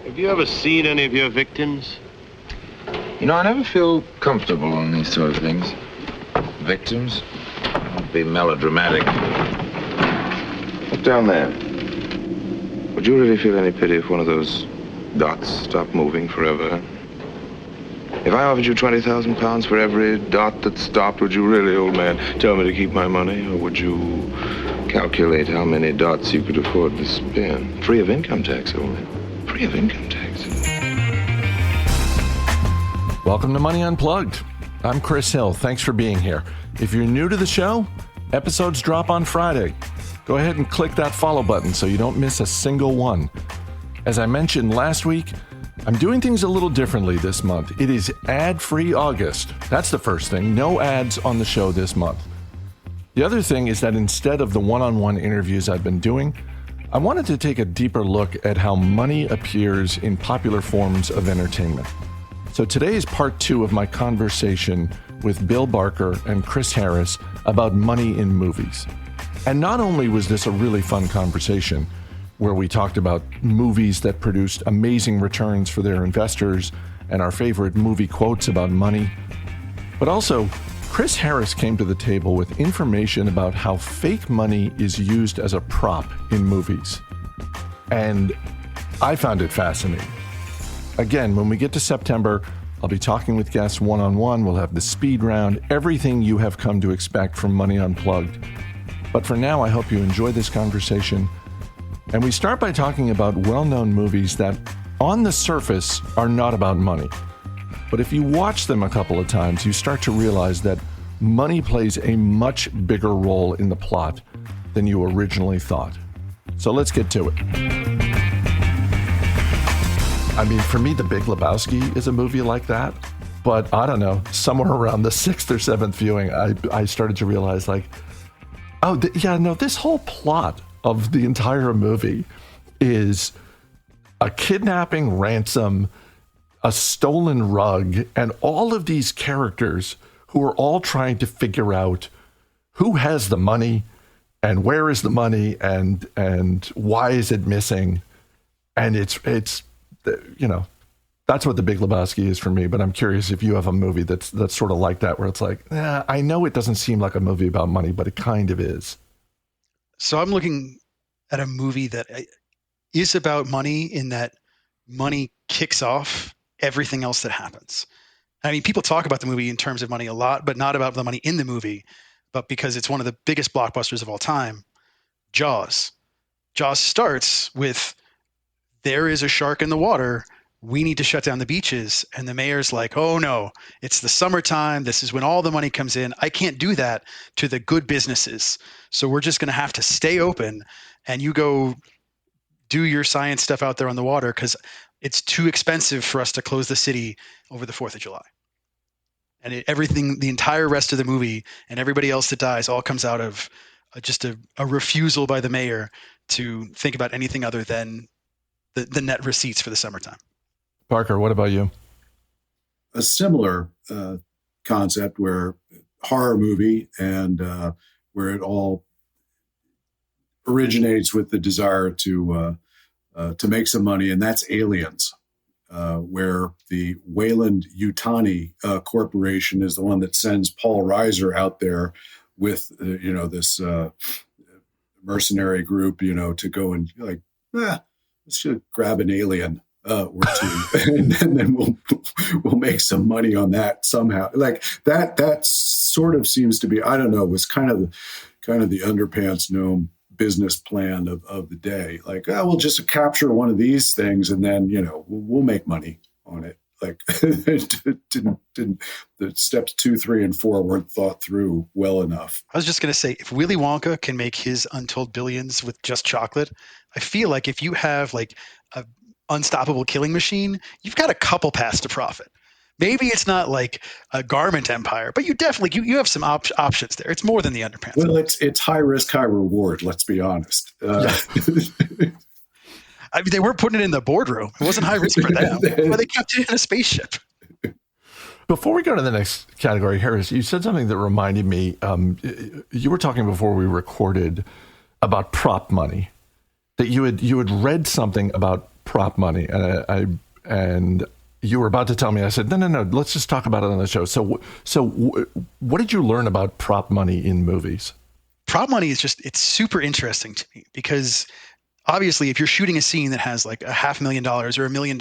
Have you ever seen any of your victims? You know, I never feel comfortable on these sort of things. Victims? Don't be melodramatic. Look down there. Would you really feel any pity if one of those dots stopped moving forever? If I offered you 20,000 pounds for every dot that stopped, would you really, old man, tell me to keep my money? Or would you calculate how many dots you could afford to spend? Free of income tax, old man. Free of income tax. Welcome to Money Unplugged. I'm Chris Hill. Thanks for being here. If you're new to the show, episodes drop on Friday. Go ahead and click that follow button so you don't miss a single one. As I mentioned last week, I'm doing things a little differently this month. It is ad-free August. That's the first thing. No ads on the show this month. The other thing is that instead of the one-on-one interviews I've been doing, I wanted to take a deeper look at how money appears in popular forms of entertainment. So today is part 2 of my conversation with Bill Barker and Chris Harris about money in movies. And not only was this a really fun conversation where we talked about movies that produced amazing returns for their investors and our favorite movie quotes about money, but also Chris Harris came to the table with information about how fake money is used as a prop in movies. And I found it fascinating. Again, when we get to September, I'll be talking with guests one-on-one. We'll have the speed round, everything you have come to expect from Money Unplugged. But for now, I hope you enjoy this conversation. And we start by talking about well-known movies that, on the surface, are not about money. But if you watch them a couple of times, you start to realize that money plays a much bigger role in the plot than you originally thought. So let's get to it. I mean, for me, The Big Lebowski is a movie like that. But I don't know, somewhere around the 6th or 7th viewing, I started to realize, like, this whole plot of the entire movie is a kidnapping, ransom, a stolen rug, and all of these characters who are all trying to figure out who has the money and where is the money and why is it missing. And it's that's what The Big Lebowski is for me. But I'm curious if you have a movie that's sort of like that, where it's like, I know it doesn't seem like a movie about money, but it kind of is. So I'm looking at a movie that is about money, in that money kicks off everything else that happens. I mean, people talk about the movie in terms of money a lot, but not about the money in the movie, but because it's one of the biggest blockbusters of all time, Jaws. Jaws starts with, there is a shark in the water. We need to shut down the beaches. And the mayor's like, oh no, it's the summertime. This is when all the money comes in. I can't do that to the good businesses. So we're just going to have to stay open, and you go do your science stuff out there on the water, because it's too expensive for us to close the city over the 4th of July. And everything, the entire rest of the movie and everybody else that dies, all comes out of just a refusal by the mayor to think about anything other than the net receipts for the summertime. Parker, what about you? A similar concept, where horror movie, and where it all originates with the desire to make some money, and that's Aliens, where the Weyland-Yutani Corporation is the one that sends Paul Reiser out there with this mercenary group, to go and let's just grab an alien or two, and then we'll make some money on that somehow. Like that sort of seems to be, I don't know, was kind of the underpants gnome business plan of the day. Like, we'll just capture one of these things, and then we'll make money on it. Like, didn't the steps 2, 3, and 4 weren't thought through well enough. I was just going to say, if Willy Wonka can make his untold billions with just chocolate, I feel like if you have like a unstoppable killing machine, you've got a couple paths to profit. Maybe it's not like a garment empire, but you definitely you have some options there. It's more than the underpants. Well, it's high risk, high reward. Let's be honest. I mean, they weren't putting it in the boardroom. It wasn't high risk for them. Well, they kept it in a spaceship. Before we go to the next category, Harris, you said something that reminded me. You were talking before we recorded about prop money, that you had read something about prop money, and you were about to tell me. I said, no. Let's just talk about it on the show. So what did you learn about prop money in movies? Prop money is it's super interesting to me because obviously, if you're shooting a scene that has like $500,000 or $1 million,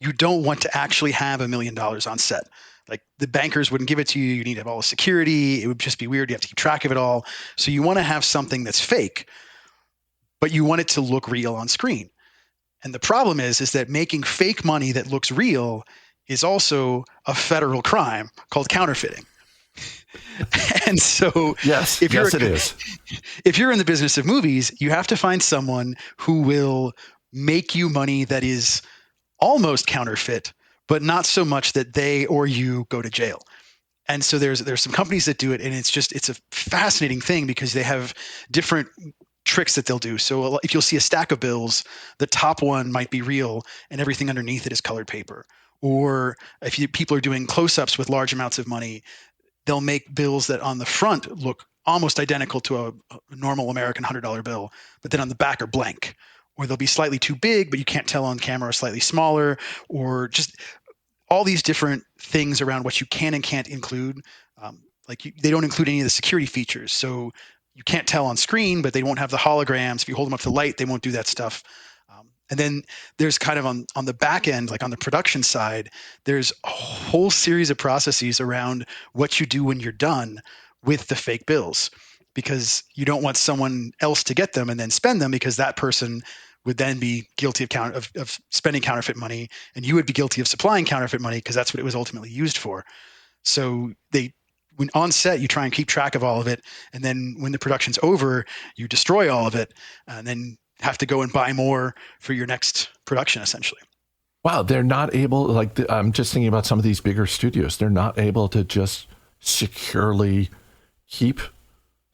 you don't want to actually have $1 million on set. Like the bankers wouldn't give it to you. You need to have all the security. It would just be weird. You have to keep track of it all. So you want to have something that's fake, but you want it to look real on screen. And the problem is that making fake money that looks real is also a federal crime called counterfeiting. And so yes, it is. If you're in the business of movies, you have to find someone who will make you money that is almost counterfeit, but not so much that they or you go to jail. And so there's some companies that do it, and it's a fascinating thing because they have different tricks that they'll do. So if you'll see a stack of bills, the top one might be real and everything underneath it is colored paper. Or if people are doing close-ups with large amounts of money, they'll make bills that on the front look almost identical to a normal American $100 bill, but then on the back are blank. Or they'll be slightly too big, but you can't tell on camera, or slightly smaller, or just all these different things around what you can and can't include. They don't include any of the security features. So you can't tell on screen, but they won't have the holograms. If you hold them up to light, they won't do that stuff. And then there's kind of on the back end, like on the production side, there's a whole series of processes around what you do when you're done with the fake bills, because you don't want someone else to get them and then spend them, because that person would then be guilty of spending counterfeit money, and you would be guilty of supplying counterfeit money because that's what it was ultimately used for. So when on set, you try and keep track of all of it, and then when the production's over, you destroy all of it, and then have to go and buy more for your next production, essentially. Wow, they're not able, I'm just thinking about some of these bigger studios, they're not able to just securely keep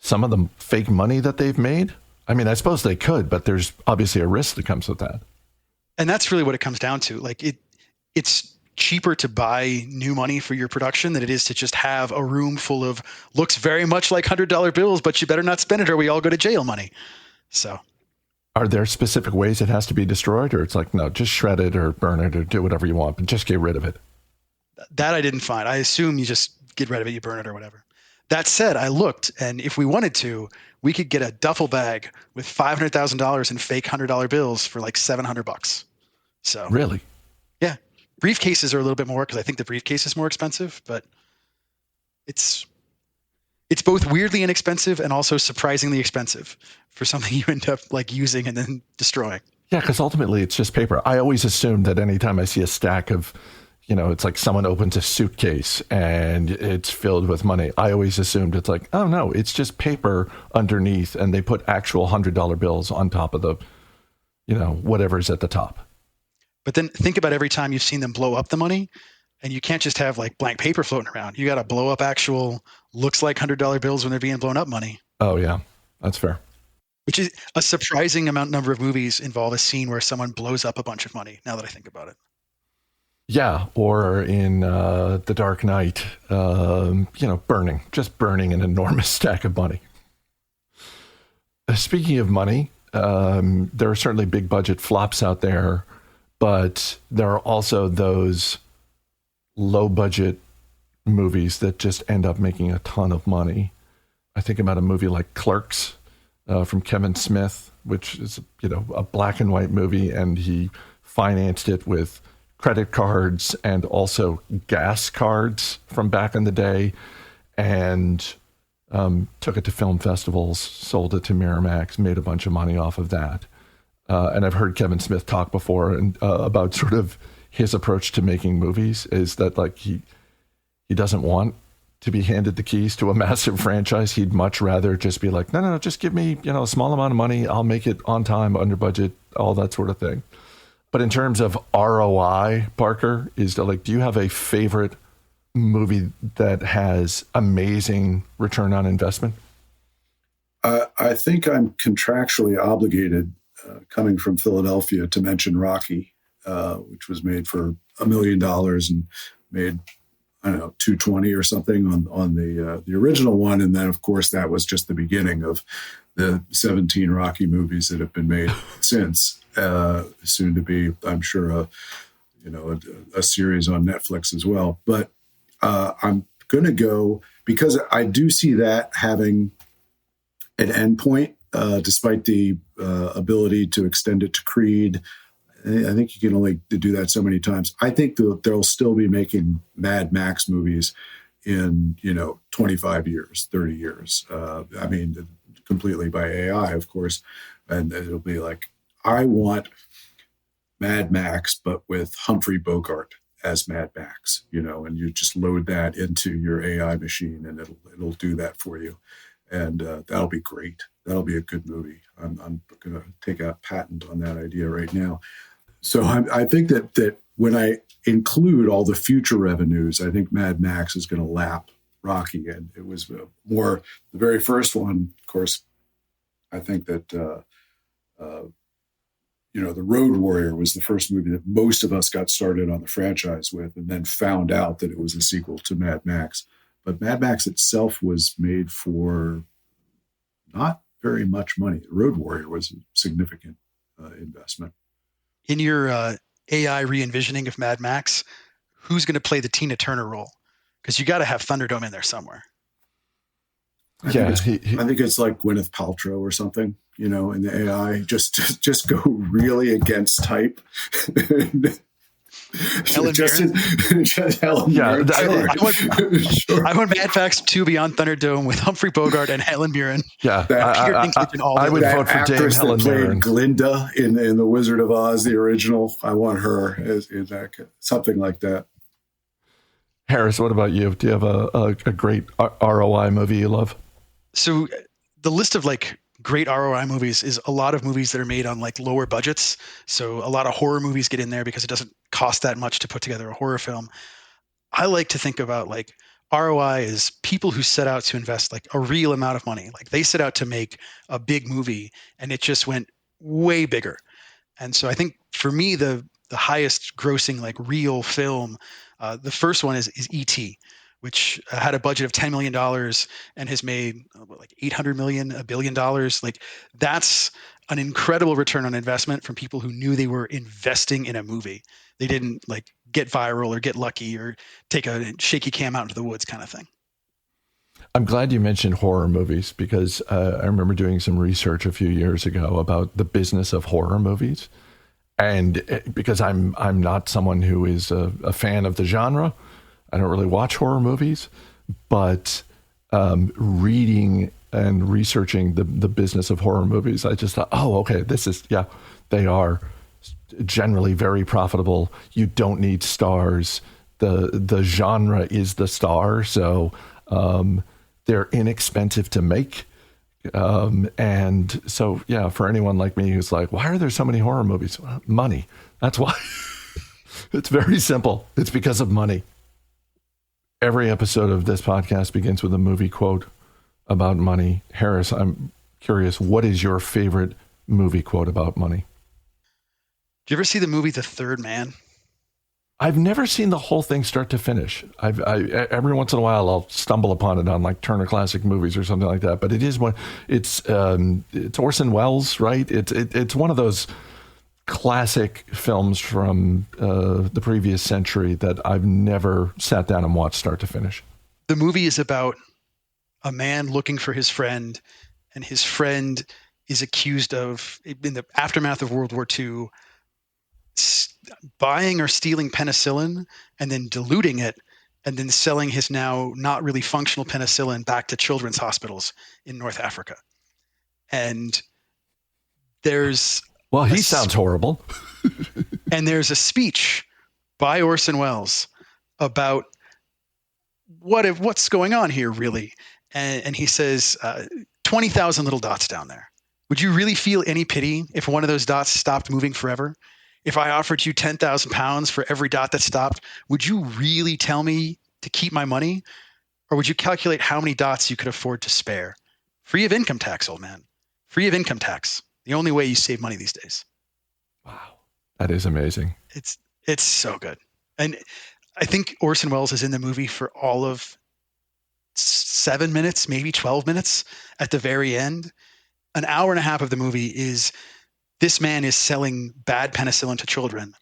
some of the fake money that they've made? I mean, I suppose they could, but there's obviously a risk that comes with that. And that's really what it comes down to. It's cheaper to buy new money for your production than it is to just have a room full of looks very much like $100 bills, but you better not spend it or we all go to jail money. So are there specific ways it has to be destroyed, or it's like, no, just shred it or burn it or do whatever you want, but just get rid of it? That I didn't find. I assume you just get rid of it, you burn it or whatever. That said, I looked, and if we wanted to, we could get a duffel bag with $500,000 in fake $100 bills for like $700. So really? Yeah. Briefcases are a little bit more because I think the briefcase is more expensive, but it's both weirdly inexpensive and also surprisingly expensive for something you end up like using and then destroying. Yeah, because ultimately it's just paper. I always assume that anytime I see a stack of, it's like someone opens a suitcase and it's filled with money. I always assumed it's like, oh no, it's just paper underneath, and they put actual $100 bills on top of the, whatever's at the top. But then think about every time you've seen them blow up the money. And you can't just have like blank paper floating around. You got to blow up actual looks like $100 bills when they're being blown up money. Oh yeah, that's fair. Which is a surprising number of movies involve a scene where someone blows up a bunch of money. Now that I think about it. Yeah, or in The Dark Knight, burning an enormous stack of money. Speaking of money, there are certainly big budget flops out there, but there are also those low budget movies that just end up making a ton of money. I think about a movie like Clerks from Kevin Smith, which is a black and white movie, and he financed it with credit cards and also gas cards from back in the day, and took it to film festivals, sold it to Miramax, made a bunch of money off of that. And I've heard Kevin Smith talk before about sort of his approach to making movies is that like he doesn't want to be handed the keys to a massive franchise. He'd much rather just be like, no, just give me, a small amount of money. I'll make it on time, under budget, all that sort of thing. But in terms of ROI, Parker, do you have a favorite movie that has amazing return on investment? I think I'm contractually obligated, coming from Philadelphia, to mention Rocky, which was made for $1 million and made I don't know, 220 or something on the original one. And then, of course, that was just the beginning of the 17 Rocky movies that have been made since. Soon to be, I'm sure, a series on Netflix as well. But I'm going to go, because I do see that having an endpoint, despite the ability to extend it to Creed. I think you can only do that so many times. I think they'll still be making Mad Max movies in 25 years, 30 years. Completely by AI, of course, and it'll be like, I want Mad Max, but with Humphrey Bogart as Mad Max, and you just load that into your AI machine, and it'll do that for you, and that'll be great. That'll be a good movie. I'm going to take a patent on that idea right now. So I think that when I include all the future revenues, I think Mad Max is going to lap Rocky. And it was more the very first one, of course. I think that, The Road Warrior was the first movie that most of us got started on the franchise with, and then found out that it was a sequel to Mad Max. But Mad Max itself was made for not very much money. The Road Warrior was a significant investment. In your AI re-envisioning of Mad Max, who's going to play the Tina Turner role? Because you got to have Thunderdome in there somewhere. I think it's like Gwyneth Paltrow or something, in the AI. Just go really against type. Helen Mirren. Helen Mirren. I want Mad Max 2 Beyond Thunderdome with Humphrey Bogart and Helen Mirren. Yeah, I would vote for Dame Helen Mirren. Glinda in The Wizard of Oz, the original. I want her as that, something like that. Harris, what about you? Do you have a great ROI movie you love? So the list of great ROI movies is a lot of movies that are made on lower budgets. So a lot of horror movies get in there because it doesn't cost that much to put together a horror film. I like to think about ROI is people who set out to invest a real amount of money. They set out to make a big movie and it just went way bigger. And so I think for me, the highest grossing real film, the first one is E.T., which had a budget of $10 million and has made $800 million, $1 billion. That's an incredible return on investment from people who knew they were investing in a movie. They didn't get viral or get lucky or take a shaky cam out into the woods kind of thing. I'm glad you mentioned horror movies because I remember doing some research a few years ago about the business of horror movies. And because I'm not someone who is a fan of the genre, I don't really watch horror movies, but reading and researching the business of horror movies, I just thought, okay, they are generally very profitable. You don't need stars. The genre is the star, so they're inexpensive to make. And so, for anyone like me who's like, why are there so many horror movies? Well, money. That's why. It's very simple. It's because of money. Every episode of this podcast begins with a movie quote about money. Harris, I'm curious, what is your favorite movie quote about money? Do you ever see the movie The Third Man? I've never seen the whole thing start to finish. Every once in a while I'll stumble upon it on Turner Classic Movies or something like that. But it is it's Orson Welles, right? It's one of those classic films from the previous century that I've never sat down and watched start to finish. The movie is about a man looking for his friend, and his friend is accused of, in the aftermath of World War II, buying or stealing penicillin and then diluting it and then selling his now not really functional penicillin back to children's hospitals in North Africa. And there's... Well, he sounds horrible. And there's a speech by Orson Welles about what's going on here, really. And he says, 20,000 little dots down there. Would you really feel any pity if one of those dots stopped moving forever? If I offered you 10,000 pounds for every dot that stopped, would you really tell me to keep my money? Or would you calculate how many dots you could afford to spare? Free of income tax, old man. Free of income tax. The only way you save money these days. Wow. That is amazing. It's so good. And I think Orson Welles is in the movie for all of 7 minutes, maybe 12 minutes at the very end. An hour and a half of the movie is this man is selling bad penicillin to children.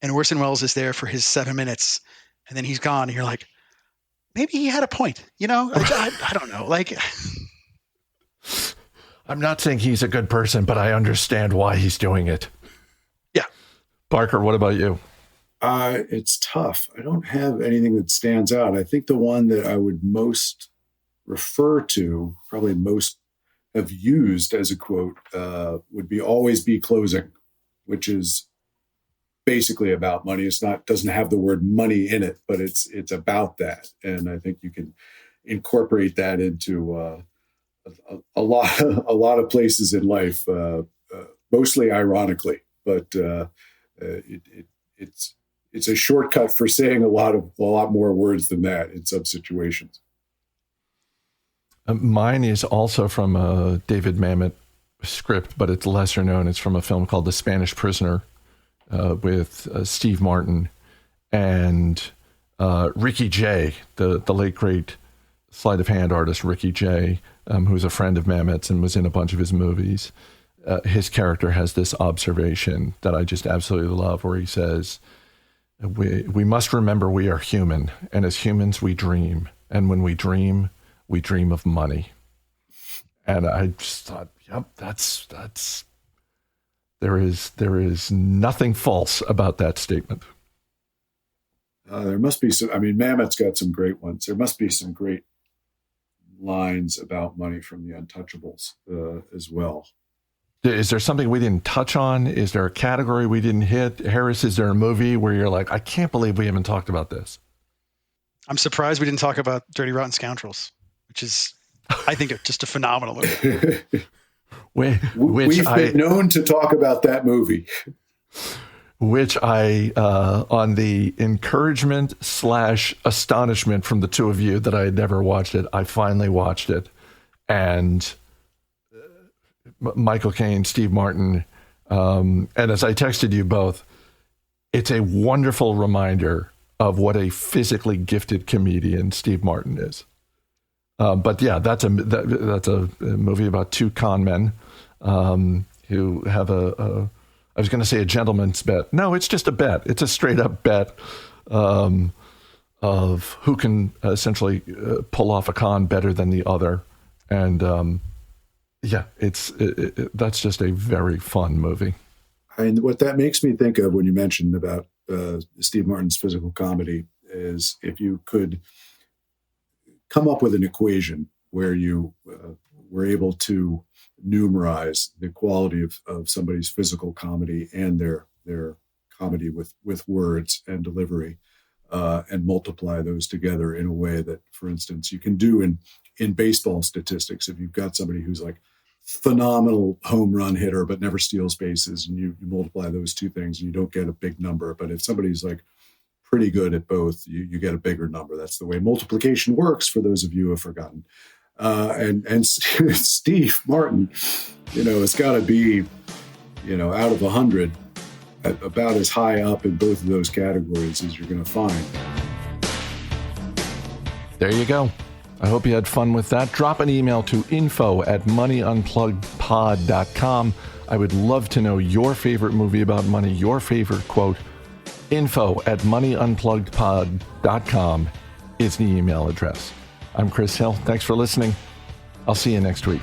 And Orson Welles is there for his 7 minutes, and then he's gone. And you're like, maybe he had a point. I don't know. Like, I'm not saying he's a good person, but I understand why he's doing it. Yeah. Barker, what about you? It's tough. I don't have anything that stands out. I think the one that I would most refer to, probably most have used as a quote, would be "always be closing," which is basically about money. It's not, doesn't have the word money in it, but it's about that. And I think you can incorporate that into a lot of places in life, mostly ironically, but it's a shortcut for saying a lot more words than that in some situations. Mine is also from a David Mamet script, but it's lesser known. It's from a film called The Spanish Prisoner with Steve Martin and Ricky Jay, the late great sleight of hand artist Ricky Jay, who's a friend of Mamet's and was in a bunch of his movies. His character has this observation that I just absolutely love, where he says, we must remember we are human, and as humans we dream, and when we dream of money. And I just thought, yep, that's there is nothing false about that statement. There must be some. I mean, Mamet's got some great ones. There must be some great lines about money from the Untouchables as well. Is there something we didn't touch on? Is there a category we didn't hit? Harris, is there a movie where you're like, I can't believe we haven't talked about this? I'm surprised we didn't talk about Dirty Rotten Scoundrels, which is, I think, just a phenomenal movie. We've been known to talk about that movie. Which I, on the encouragement / astonishment from the two of you that I had never watched it, I finally watched it. And Michael Caine, Steve Martin, and as I texted you both, it's a wonderful reminder of what a physically gifted comedian Steve Martin is. But yeah, that's a movie about two con men who have I was going to say a gentleman's bet. No, it's just a bet. It's a straight up bet of who can essentially pull off a con better than the other. And yeah, that's just a very fun movie. And what that makes me think of when you mentioned about Steve Martin's physical comedy is if you could come up with an equation where you were able to numerize the quality of somebody's physical comedy and their comedy with words and delivery, and multiply those together in a way that, for instance, you can do in baseball statistics. If you've got somebody who's like phenomenal home run hitter but never steals bases, and you multiply those two things and you don't get a big number. But if somebody's like pretty good at both, you get a bigger number. That's the way multiplication works, for those of you who have forgotten. And Steve Martin, it's got to be, out of 100, about as high up in both of those categories as you're going to find. There you go. I hope you had fun with that. Drop an email to info@moneyunpluggedpod.com. I would love to know your favorite movie about money, your favorite quote. info@moneyunpluggedpod.com is the email address. I'm Chris Hill. Thanks for listening. I'll see you next week.